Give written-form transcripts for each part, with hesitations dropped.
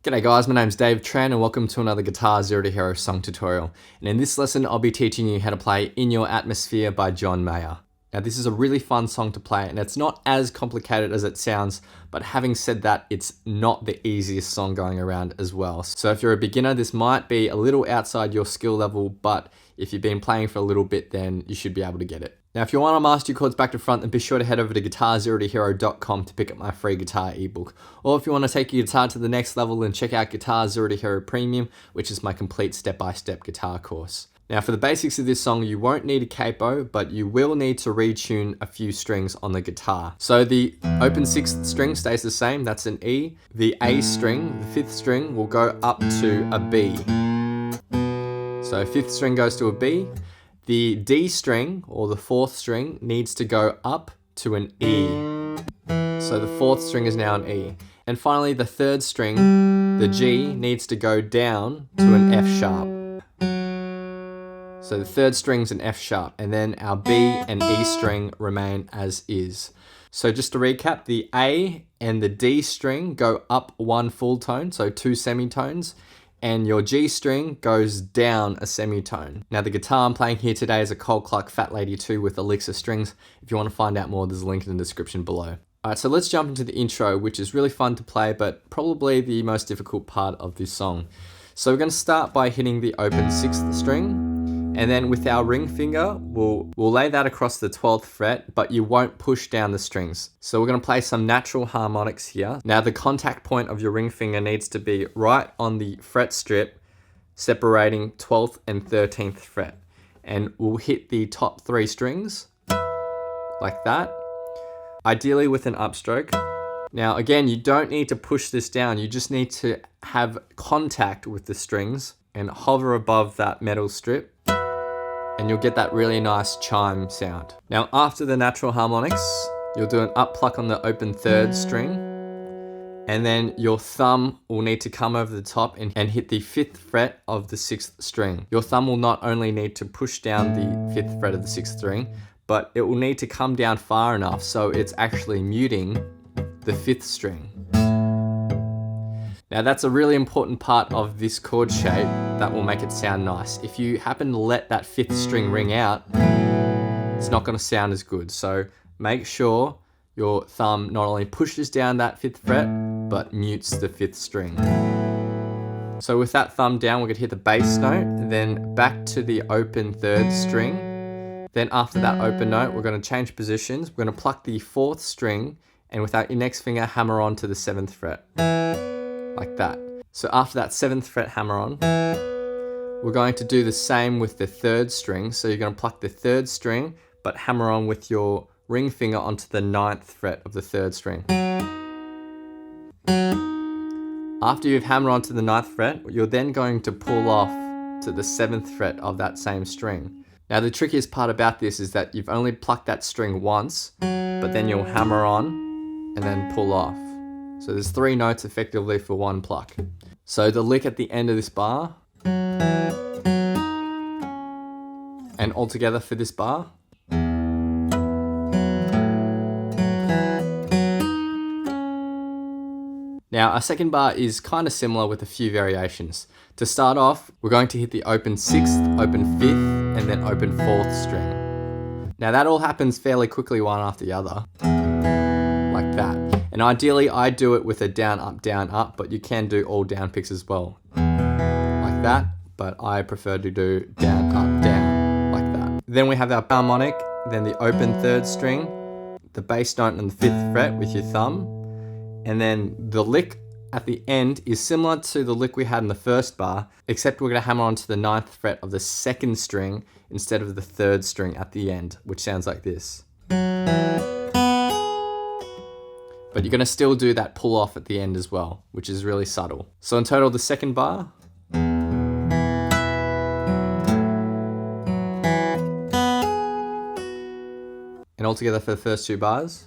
G'day guys, my name's Dave Tran and welcome to another Guitar Zero to Hero song tutorial. And in this lesson, I'll be teaching you how to play In Your Atmosphere by John Mayer. Now this is a really fun song to play and it's not as complicated as it sounds, but having said that, it's not the easiest song going around as well. So if you're a beginner, this might be a little outside your skill level, but if you've been playing for a little bit, then you should be able to get it. Now, if you want to master your chords back to front, then be sure to head over to guitarzerotohero.com to pick up my free guitar ebook. Or if you want to take your guitar to the next level, then check out Guitar Zero to Hero Premium, which is my complete step-by-step guitar course. Now, for the basics of this song, you won't need a capo, but you will need to retune a few strings on the guitar. So the open 6th string stays the same, that's an E. The A string, the 5th string, will go up to a B. So 5th string goes to a B. The D string, or the 4th string, needs to go up to an E. So the 4th string is now an E. And finally, the 3rd string, the G, needs to go down to an F sharp. So the 3rd string's an F sharp, and then our B and E string remain as is. So just to recap, the A and the D string go up one full tone, so 2 semitones, and your G string goes down a semitone. Now the guitar I'm playing here today is a Cole Clark Fat Lady 2 with Elixir strings. If you want to find out more, there's a link in the description below. Alright, so let's jump into the intro, which is really fun to play, but probably the most difficult part of this song. So we're going to start by hitting the open 6th string, and then with our ring finger, we'll lay that across the 12th fret, but you won't push down the strings. So we're going to play some natural harmonics here. Now the contact point of your ring finger needs to be right on the fret strip, separating 12th and 13th fret. And we'll hit the top 3 strings, like that, ideally with an upstroke. Now again, you don't need to push this down, you just need to have contact with the strings and hover above that metal strip, and you'll get that really nice chime sound. Now after the natural harmonics, you'll do an up pluck on the open 3rd string, and then your thumb will need to come over the top and hit the 5th fret of the 6th string. Your thumb will not only need to push down the 5th fret of the 6th string, but it will need to come down far enough so it's actually muting the 5th string. Now that's a really important part of this chord shape that will make it sound nice. If you happen to let that 5th string ring out, it's not going to sound as good. So make sure your thumb not only pushes down that 5th fret, but mutes the 5th string. So with that thumb down, we're going to hit the bass note, then back to the open 3rd string. Then after that open note, we're going to change positions. We're going to pluck the 4th string, and with our index finger, hammer on to the 7th fret. Like that. So after that 7th fret hammer on, we're going to do the same with the 3rd string. So you're going to pluck the 3rd string, but hammer on with your ring finger onto the 9th fret of the 3rd string. After you've hammered onto the 9th fret, you're then going to pull off to the 7th fret of that same string. Now the trickiest part about this is that you've only plucked that string once, but then you'll hammer on and then pull off. So there's 3 notes effectively for 1 pluck. So the lick at the end of this bar, and all together for this bar. Now our second bar is kind of similar with a few variations. To start off, we're going to hit the open 6th, open 5th, and then open 4th string. Now that all happens fairly quickly one after the other, like that. And ideally, I do it with a down, up, but you can do all down picks as well, like that. But I prefer to do down, up, down, like that. Then we have our harmonic, then the open 3rd string, the bass note on the 5th fret with your thumb, and then the lick at the end is similar to the lick we had in the first bar, except we're going to hammer onto the 9th fret of the 2nd string instead of the 3rd string at the end, which sounds like this. But you're going to still do that pull off at the end as well, which is really subtle. So in total, the second bar. And all together for the first 2 bars.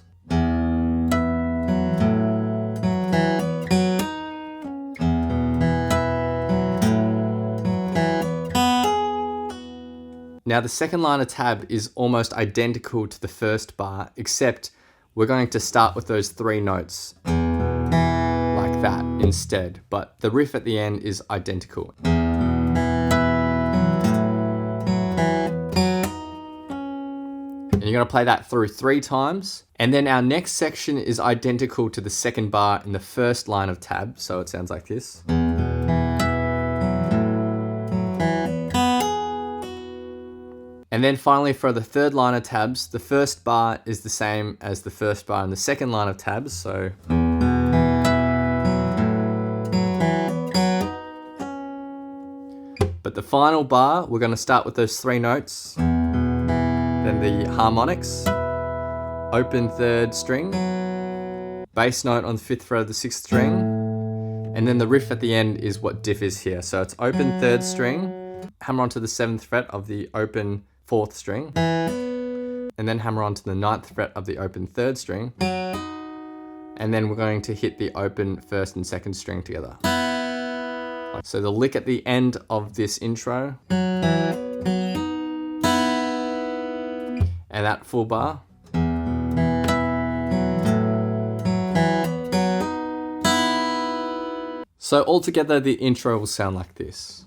Now the second line of tab is almost identical to the first bar, except we're going to start with those 3 notes, like that. instead, but the riff at the end is identical. And you're going to play that through 3 times. And then our next section is identical to the second bar in the first line of tab. So it sounds like this. And then finally for the third line of tabs, the first bar is the same as the first bar in the second line of tabs. So but the final bar, we're going to start with those 3 notes. Then the harmonics, open 3rd string, bass note on the 5th fret of the 6th string, and then the riff at the end is what diff is here. So it's open 3rd string, hammer onto the 7th fret of the open 4th string, and then hammer onto the 9th fret of the open 3rd string, and then we're going to hit the open 1st and 2nd string together. So the lick at the end of this intro, and that full bar. So altogether the intro will sound like this.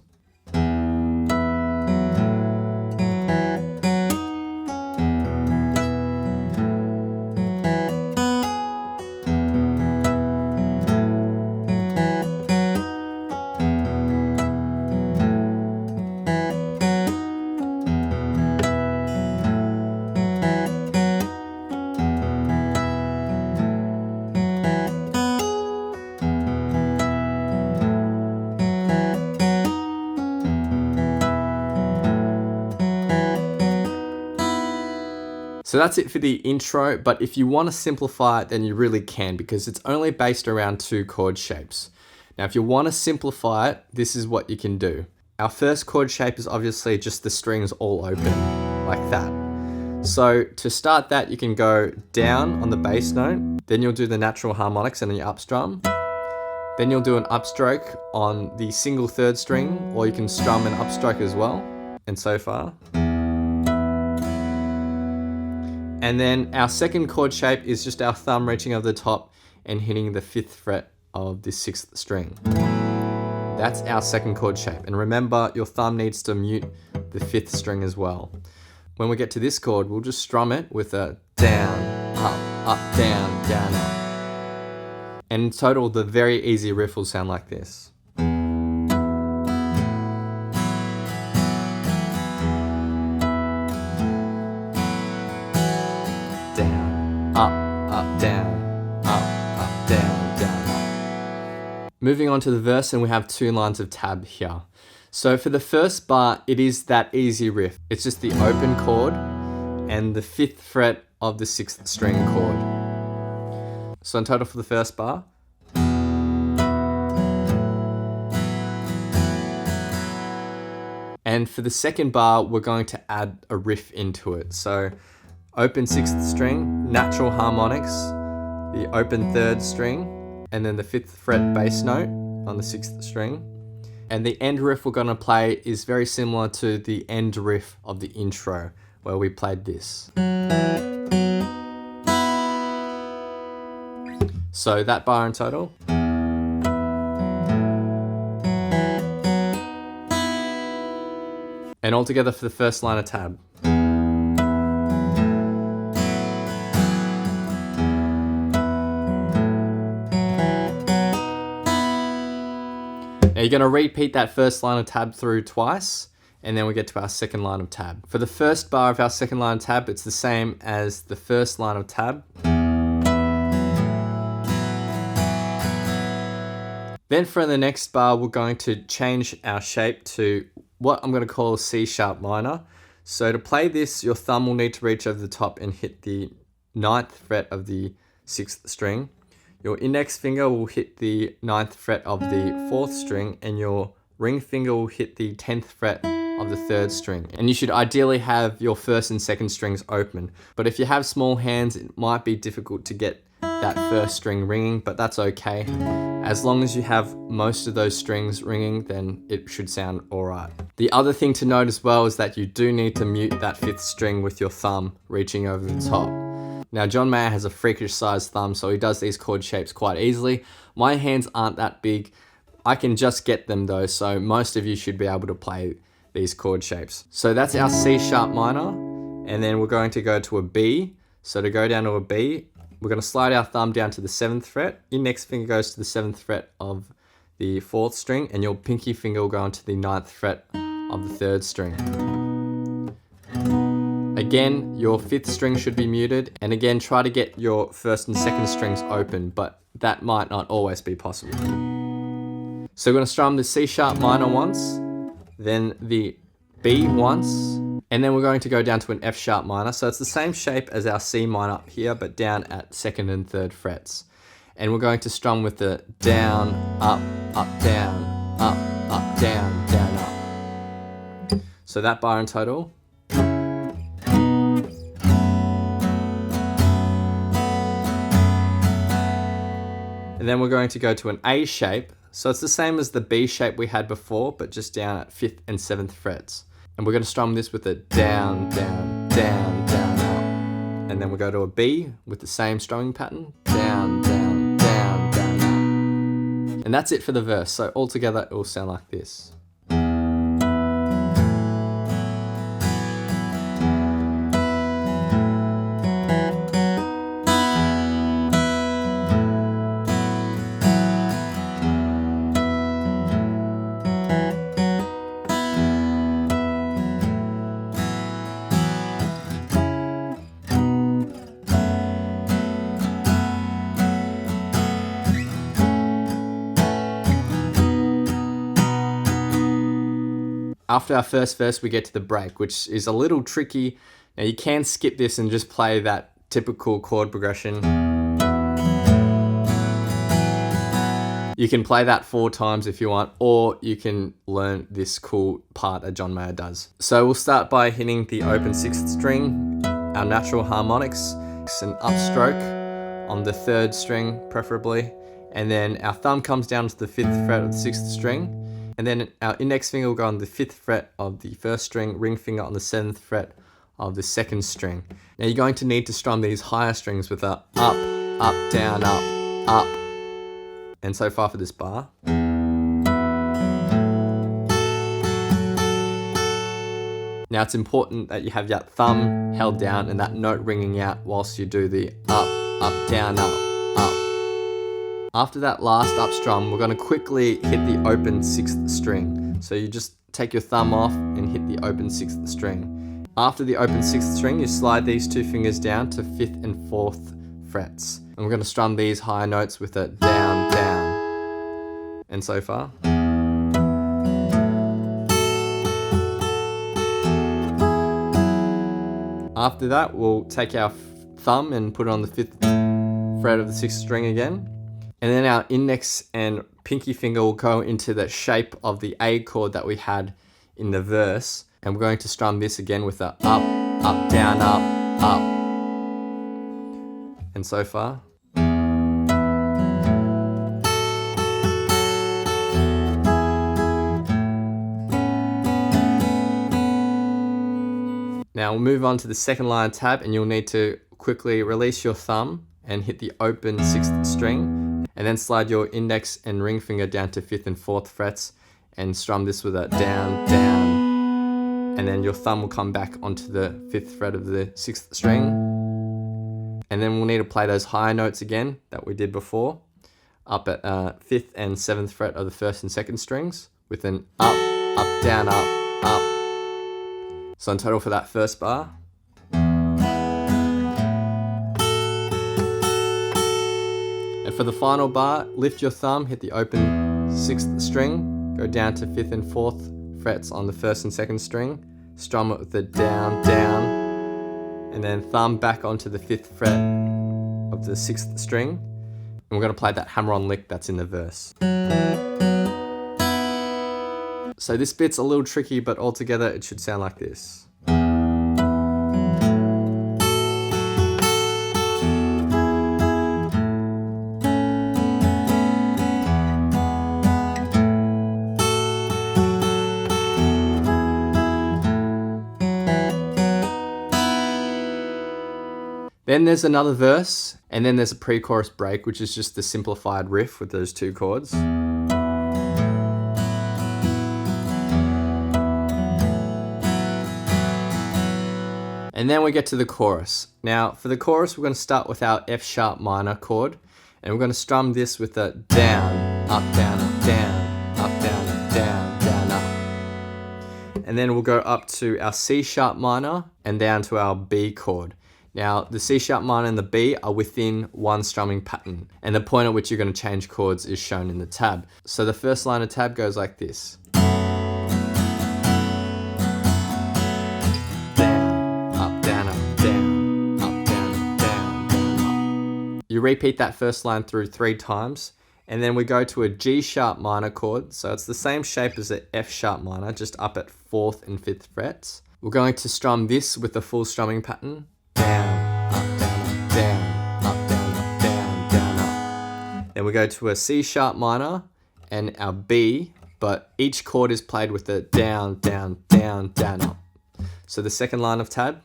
So that's it for the intro, but if you want to simplify it, then you really can, because it's only based around 2 chord shapes. Now, if you want to simplify it, this is what you can do. Our first chord shape is obviously just the strings all open, like that. So to start that, you can go down on the bass note, then you'll do the natural harmonics and then your up strum. Then you'll do an upstroke on the single 3rd string, or you can strum an upstroke as well, and so far. And then our second chord shape is just our thumb reaching over the top and hitting the 5th fret of the 6th string. That's our second chord shape. And remember, your thumb needs to mute the 5th string as well. When we get to this chord, we'll just strum it with a down, up, down, down, up. And in total, the very easy riff will sound like this. Up, down, up, down, down, up. Moving on to the verse, and we have 2 lines of tab here. So for the first bar, it is that easy riff. It's just the open chord and the 5th fret of the 6th string chord. So in total for the first bar. And for the second bar, we're going to add a riff into it. So open 6th string, natural harmonics, the open 3rd string, and then the 5th fret bass note on the 6th string. And the end riff we're going to play is very similar to the end riff of the intro, where we played this. So that bar in total. And all together for the first line of tab. Now you're going to repeat that first line of tab through twice, and then we get to our second line of tab. For the first bar of our second line of tab, it's the same as the first line of tab. Then for the next bar, we're going to change our shape to what I'm going to call a C sharp minor. So to play this, your thumb will need to reach over the top and hit the 9th fret of the 6th string. Your index finger will hit the 9th fret of the 4th string, and your ring finger will hit the 10th fret of the 3rd string. And you should ideally have your 1st and 2nd strings open. But if you have small hands, it might be difficult to get that 1st string ringing, but that's okay. As long as you have most of those strings ringing, then it should sound alright. The other thing to note as well is that you do need to mute that 5th string with your thumb reaching over the top. Now, John Mayer has a freakish sized thumb, so he does these chord shapes quite easily. My hands aren't that big. I can just get them though, so most of you should be able to play these chord shapes. So that's our C sharp minor, and then we're going to go to a B. So to go down to a B, we're going to slide our thumb down to the 7th fret. Index finger goes to the 7th fret of the 4th string, and your pinky finger will go onto the 9th fret of the 3rd string. Again, your 5th string should be muted, and again, try to get your 1st and 2nd strings open, but that might not always be possible. So we're going to strum the C sharp minor once, then the B once, and then we're going to go down to an F sharp minor. So it's the same shape as our C minor up here, but down at 2nd and 3rd frets. And we're going to strum with the down, up, down, up, down, down, up. So that bar in total. And then we're going to go to an A shape. So it's the same as the B shape we had before, but just down at 5th and 7th frets. And we're going to strum this with a down, down, down, down, up. And then we'll go to a B with the same strumming pattern. Down, down, down, down, up. And that's it for the verse. So altogether it will sound like this. After our first verse, we get to the break, which is a little tricky. Now you can skip this and just play that typical chord progression. You can play that 4 times if you want, or you can learn this cool part that John Mayer does. So we'll start by hitting the open 6th string, our natural harmonics, an upstroke on the 3rd string preferably, and then our thumb comes down to the 5th fret of the 6th string. And then our index finger will go on the 5th fret of the 1st string, ring finger on the 7th fret of the 2nd string. Now you're going to need to strum these higher strings with a up, down, up. And so far for this bar. Now it's important that you have that thumb held down and that note ringing out whilst you do the up, down, up. After that last up strum, we're going to quickly hit the open 6th string. So you just take your thumb off and hit the open 6th string. After the open 6th string, you slide these 2 fingers down to 5th and 4th frets. And we're going to strum these higher notes with a down, down. And so far. After that, we'll take our thumb and put it on the 5th fret of the 6th string again. And then our index and pinky finger will go into the shape of the A chord that we had in the verse. And we're going to strum this again with a up, down, up. And so far. Now we'll move on to the second line tab, and you'll need to quickly release your thumb and hit the open 6th string. And then slide your index and ring finger down to 5th and 4th frets and strum this with a down, down. And then your thumb will come back onto the 5th fret of the 6th string. And then we'll need to play those higher notes again that we did before, up at 5th and 7th fret of the 1st and 2nd strings with an up, down, up. So in total for that first bar. And for the final bar, lift your thumb, hit the open 6th string, go down to 5th and 4th frets on the 1st and 2nd string, strum it with the down, down, and then thumb back onto the 5th fret of the 6th string. And we're going to play that hammer-on lick that's in the verse. So this bit's a little tricky, but altogether it should sound like this. Then there's another verse, and then there's a pre-chorus break, which is just the simplified riff with those two chords. And then we get to the chorus. Now, for the chorus, we're going to start with our F sharp minor chord, and we're going to strum this with a down, up, down, up, down, up, down, up, down, down, up. And then we'll go up to our C sharp minor and down to our B chord. Now, the C sharp minor and the B are within one strumming pattern, and the point at which you're going to change chords is shown in the tab. So the first line of tab goes like this. You repeat that first line through 3 times, and then we go to a G sharp minor chord. So it's the same shape as the F sharp minor, just up at 4th and 5th frets. We're going to strum this with the full strumming pattern. Down, up, down, up, down, up, down, up, down, down, up. Then we go to a C sharp minor and our B, but each chord is played with a down, down, down, down, up. So the second line of tab.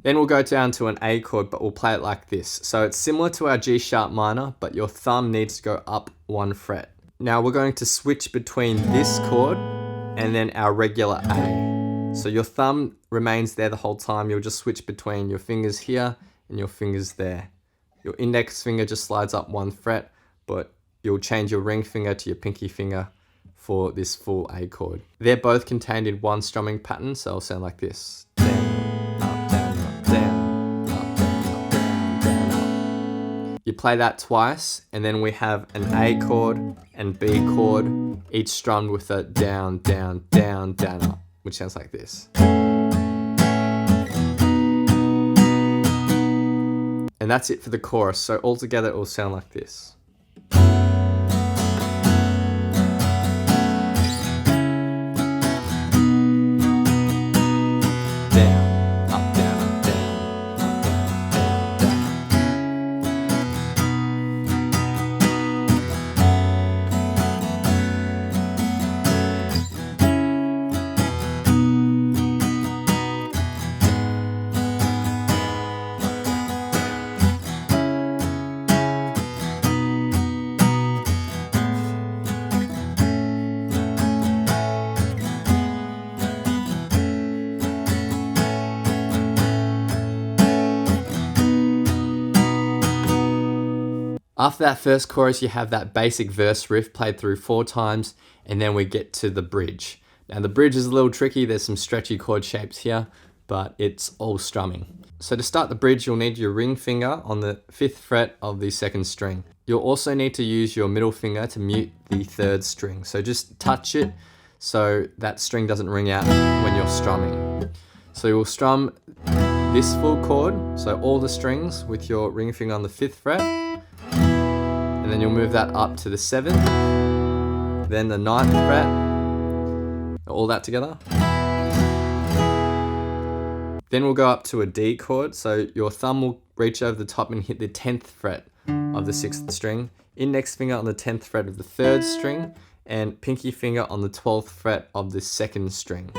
Then we'll go down to an A chord, but we'll play it like this. So it's similar to our G sharp minor, but your thumb needs to go up 1 fret. Now we're going to switch between this chord and then our regular A. So your thumb remains there the whole time. You'll just switch between your fingers here and your fingers there. Your index finger just slides up 1 fret, but you'll change your ring finger to your pinky finger for this full A chord. They're both contained in one strumming pattern, so it'll sound like this. You play that twice, and then we have an A chord and B chord, each strummed with a down, down, down, down, up, which sounds like this. And that's it for the chorus. So altogether it will sound like this. After that first chorus, you have that basic verse riff played through 4 times, and then we get to the bridge. Now the bridge is a little tricky, there's some stretchy chord shapes here, but it's all strumming. So to start the bridge, you'll need your ring finger on the 5th fret of the 2nd string. You'll also need to use your middle finger to mute the 3rd string. So just touch it so that string doesn't ring out when you're strumming. So you'll strum this full chord, so all the strings with your ring finger on the 5th fret, and then you'll move that up to the 7th, then the 9th fret, all that together. Then we'll go up to a D chord, so your thumb will reach over the top and hit the 10th fret of the 6th string, index finger on the 10th fret of the 3rd string, and pinky finger on the 12th fret of the 2nd string.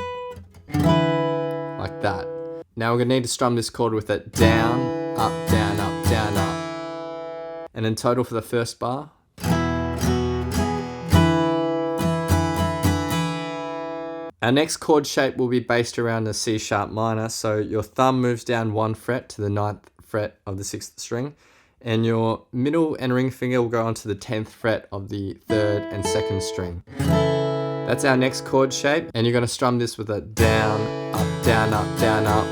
Like that. Now we're going to need to strum this chord with it down, up, down, up, down, up. And in total for the first bar. Our next chord shape will be based around the C sharp minor, so your thumb moves down 1 fret to the 9th fret of the 6th string, and your middle and ring finger will go onto the 10th fret of the 3rd and 2nd string. That's our next chord shape, and you're going to strum this with a down, up, down, up, down, up.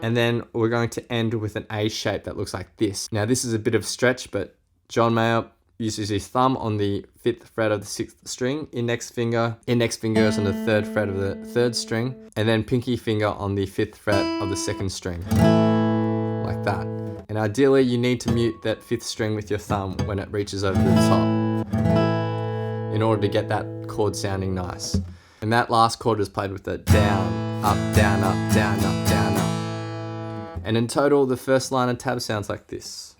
And then we're going to end with an A shape that looks like this. Now this is a bit of stretch, but John Mayer uses his thumb on the 5th fret of the 6th string, index finger is on the 3rd fret of the 3rd string, and then pinky finger on the 5th fret of the 2nd string. Like that. And ideally you need to mute that 5th string with your thumb when it reaches over the top in order to get that chord sounding nice. And that last chord is played with a down, up, down, up, down, up, down, up. And in total, the first line of tab sounds like this.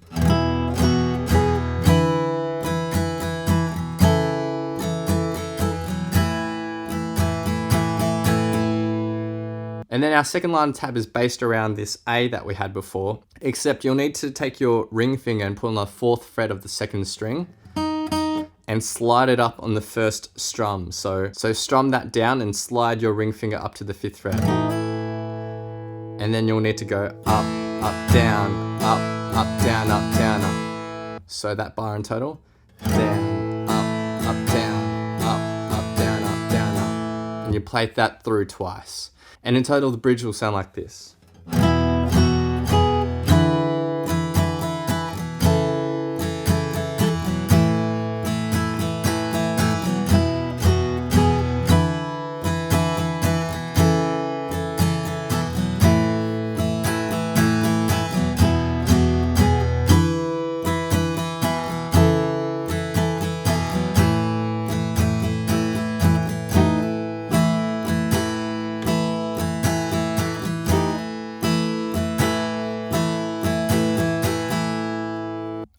And then our second line tab is based around this A that we had before, except you'll need to take your ring finger and put on the 4th fret of the 2nd string and slide it up on the 1st strum. So strum that down and slide your ring finger up to the 5th fret. And then you'll need to go up, up, down, up, down, up, down, up. So that bar in total, down, up, down, up, down, down, up. And you play that through twice. And in total, the bridge will sound like this.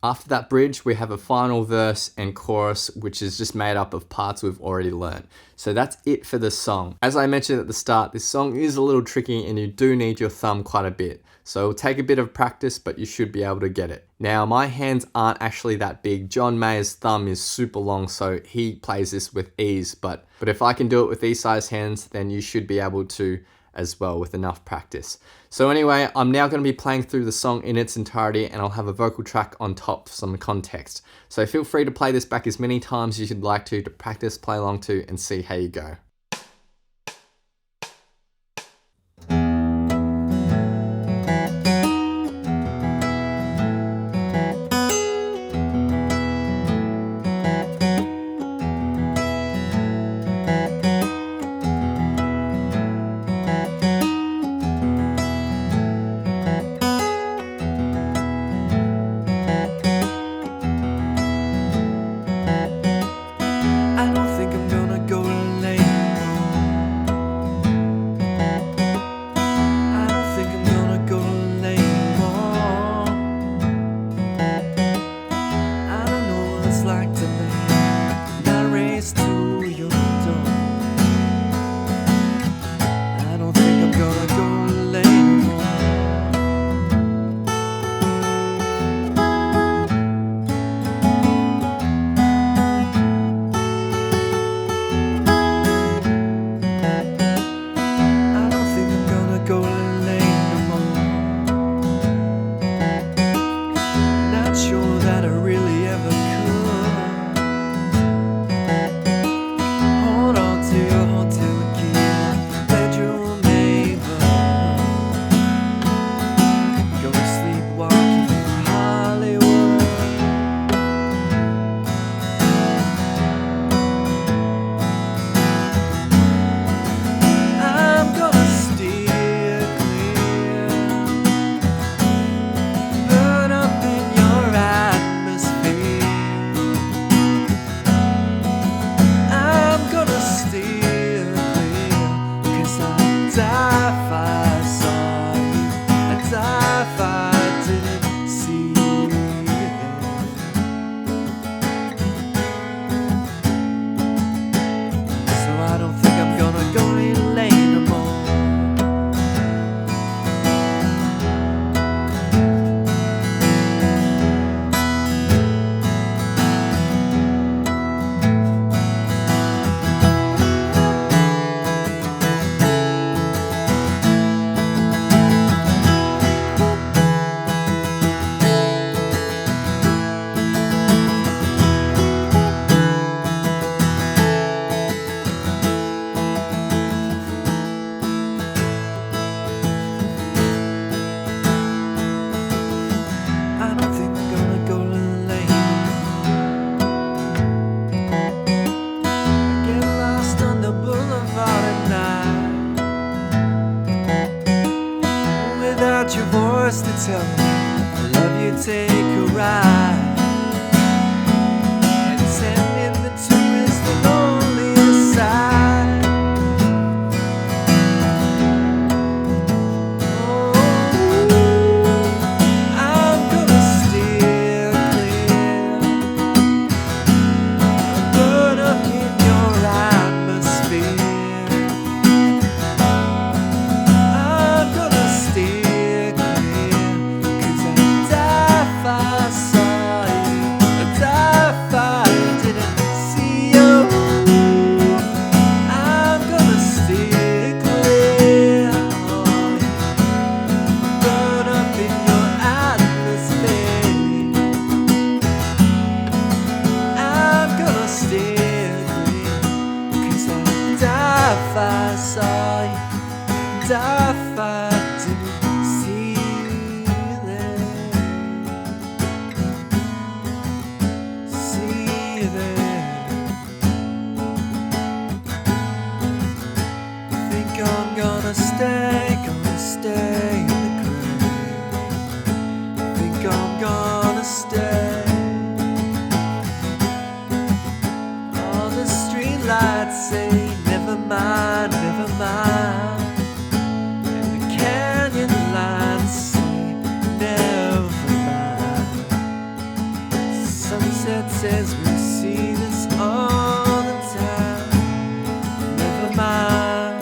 After that bridge, we have a final verse and chorus, which is just made up of parts we've already learned. So that's it for the song. As I mentioned at the start, this song is a little tricky and you do need your thumb quite a bit. So it'll take a bit of practice, but you should be able to get it. Now, my hands aren't actually that big. John Mayer's thumb is super long, so he plays this with ease. But if I can do it with these size hands, then you should be able to as well with enough practice. So anyway, I'm now going to be playing through the song in its entirety and I'll have a vocal track on top for some context. So feel free to play this back as many times as you'd like to practice, play along to, and see how you go. Your voice to tell me I love you, take a ride. And sending the tourist the loneliest side. Oh, I'm gonna steer clear, burn up in your atmosphere. and if I didn't see you there, see you there. I think I'm gonna stay in the grave. I think I'm gonna stay. All the streetlights say never mind, never mind. And the canyon lights say never mind. Sunset says we see this all the time. Never mind,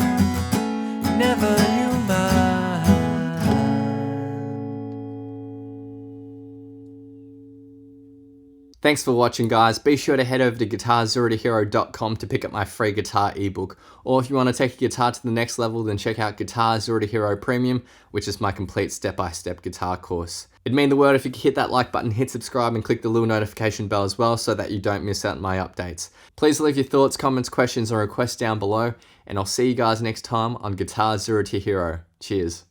never you mind. Thanks for watching, guys. Be sure to head over to guitarzerotohero.com to pick up my free guitar ebook. Or if you want to take your guitar to the next level, then check out Guitar Zero to Hero Premium, which is my complete step-by-step guitar course. It'd mean the world if you could hit that like button, hit subscribe, and click the little notification bell as well so that you don't miss out on my updates. Please leave your thoughts, comments, questions, or requests down below, and I'll see you guys next time on Guitar Zero to Hero. Cheers.